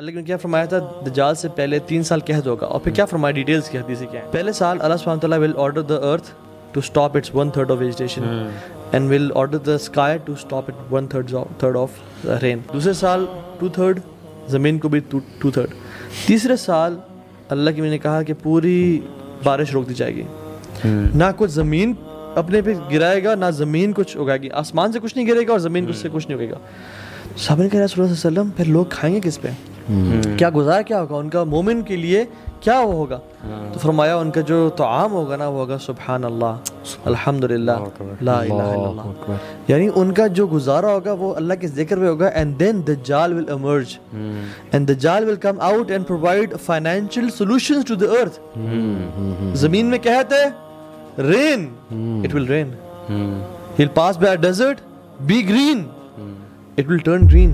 اللہ نے کیا فرمایا تھا دجال سے پہلے 3 سال قحط ہوگا, اور پھر کیا فرمایا ڈیٹیلز کی حدیث کیا ہے. پہلے سال اللہ سبحانہ وتعالی ول order the earth to stop its 1/3 of vegetation and will order the sky to stop it 1/3 of rain. دوسرے سال 2/3 زمین کو بھی 2/3. تیسرے سال اللہ کی میں نے کہا کہ پوری بارش روک دی جائے گی, نہ کچھ زمین اپنے پہ گرائے گا, نہ زمین کچھ اگائے گی, آسمان سے کچھ نہیں گرے گا اور زمین کچھ سے کچھ نہیں اگے گا. صحابہ نے کہا رسول اللہ صلی اللہ علیہ وسلم پھر لوگ کھائیں گے کس پہ, کیا گزارا کیا ہوگا ان کا, مومن کے لیے کیا وہ ہوگا؟ تو فرمایا ان کا جو طعام ہوگا نا وہ ہوگا سبحان اللہ, الحمدللہ, لا الہ الا اللہ. یعنی ان کا جو گزارا ہوگا وہ اللہ کے ذکر پہ ہوگا. اینڈ دین دجال ول ایمرج اینڈ دجال will come out and provide financial solutions to the earth. زمین میں کہتے ہیں rain, it will rain. He will pass by a desert, be green, it will turn green.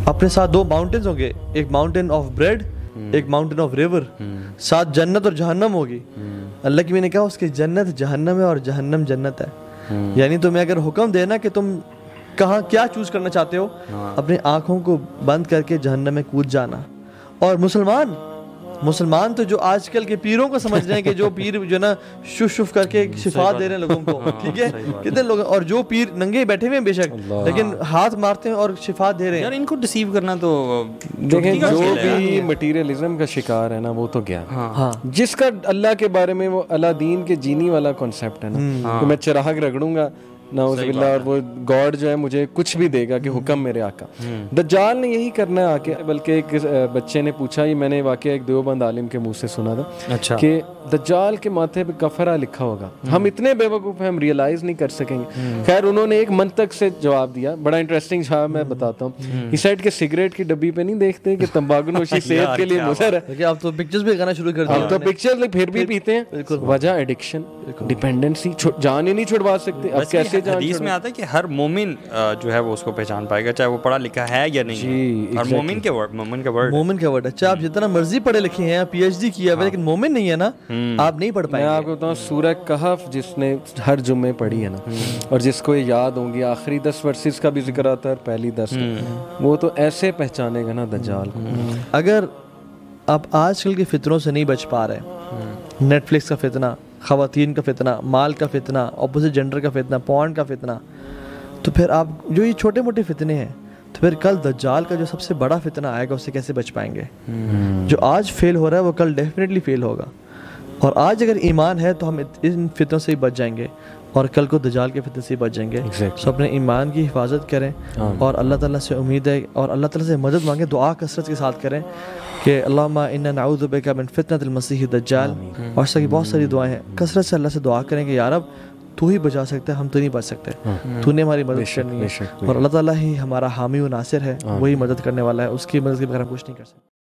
اپنے ساتھ 2 ماؤنٹینز ہوں گے, ایک ماؤنٹین آف بریڈ, ایک ماؤنٹین آف ریور. ساتھ جنت اور جہنم ہوگی. اللہ کی میں نے کہا اس کی جنت جہنم ہے اور جہنم جنت ہے. یعنی تمہیں اگر حکم دینا کہ تم کہاں کیا چوز کرنا چاہتے ہو, اپنی آنکھوں کو بند کر کے جہنم میں کود جانا. اور مسلمان تو جو آج کل کے پیروں کو سمجھ رہے ہیں کہ جو پیر جو نا شف کر کے شفا دے رہے ہیں لوگوں کو, ٹھیک ہے, کتنے لوگ, اور جو پیر ننگے بیٹھے ہوئے ہیں بے شک, لیکن ہاتھ مارتے ہیں اور شفا دے رہے ہیں. یار ان کو ڈسیو کرنا تو دیکھیں, جو بھی مٹیریلزم کا شکار ہے نا وہ تو گیا. جس کا اللہ کے بارے میں وہ اللہ دین کے جینی والا کانسیپٹ ہے نا, کہ میں چراغ رگڑوں گا نعوذ باللہ, اور وہ گاڈ جو ہے مجھے کچھ بھی دے گا کہ حکم میرے آقا. دجال نے یہی کرنا ہے آ کے. بلکہ ایک بچے نے پوچھا, یہ میں نے واقعہ ایک دیوبند عالم کے منہ سے سنا تھا, کہ دجال کے ماتھے پہ کفرہ لکھا ہوگا. ہم اتنے بے وقوف ہیں, ہم ریئلائز نہیں کر سکیں گے. خیر انہوں نے ایک منطق سے جواب دیا, بڑا انٹرسٹنگ جواب, میں بتاتا ہوں. اس سائڈ کے سگریٹ کی ڈبی پہ نہیں دیکھتے کہ تمباکو نوشی صحت کے لیے مضر ہے, اب تو پکچرز بھی لگانا شروع کر دیا. اب تو پکچرز پھر بھی پیتے ہیں. وجہ ایڈکشن, ڈیپینڈنسی, جان ہی نہیں چھڑوا سکتے. اب کیسے حدیث میں آتا ہے کہ ہر مومن جو ہے وہ اس کو پہچان پائے گا, چاہے وہ پڑھا لکھا ہے یا نہیں. اور مومن کے ورڈ, اچھا آپ جتنا مرضی پڑھے لکھے ہیں, پی ایچ ڈی کیا ہے, لیکن مومن نہیں ہے نا, آپ نہیں پڑھ پائیں گے. میں آپ کو بتاؤں, سورہ کہف جس نے ہر جمعے پڑھی ہے نا, اور جس کو یہ یاد ہوں گی, آخری 10 ورسز کا بھی ذکر آتا ہے اور پہلی 10, وہ تو ایسے پہچانے گا نا دجال کو. اگر آپ آج کل کے فتنوں سے نہیں بچ پا رہے, نیٹ فلکس کا فتنہ, خواتین کا فتنہ, مال کا فتنہ, اپوزٹ جینڈر کا فتنہ, پورن کا فتنہ, تو پھر آپ جو یہ چھوٹے موٹے فتنے ہیں, تو پھر کل دجال کا جو سب سے بڑا فتنہ آئے گا اس سے کیسے بچ پائیں گے؟ جو آج فیل ہو رہا ہے وہ کل ڈیفینیٹلی فیل ہوگا. اور آج اگر ایمان ہے تو ہم ان فتنوں سے ہی بچ جائیں گے, اور کل کو دجال کے فتنے سے ہی بچ جائیں گے. سو اپنے ایمان کی حفاظت کریں, اور اللہ تعالیٰ سے امید ہے, اور اللہ تعالیٰ سے مدد مانگیں, دعا کثرت کے ساتھ کریں کہ اللہم انا نعوذ بک من فتنۃ المسیح الدجال. اور اس کی بہت ساری دعائیں ہیں, کثرت سے اللہ سے دعا کریں کہ یا رب تو ہی بچا سکتا ہے, ہم تو نہیں بچ سکتے, تو نے ہماری مدد کرنی ہے. اور اللہ تعالیٰ ہی ہمارا حامی و ناصر ہے, وہی مدد کرنے والا ہے, اس کی مدد کے بغیر ہم کچھ نہیں کر سکتے.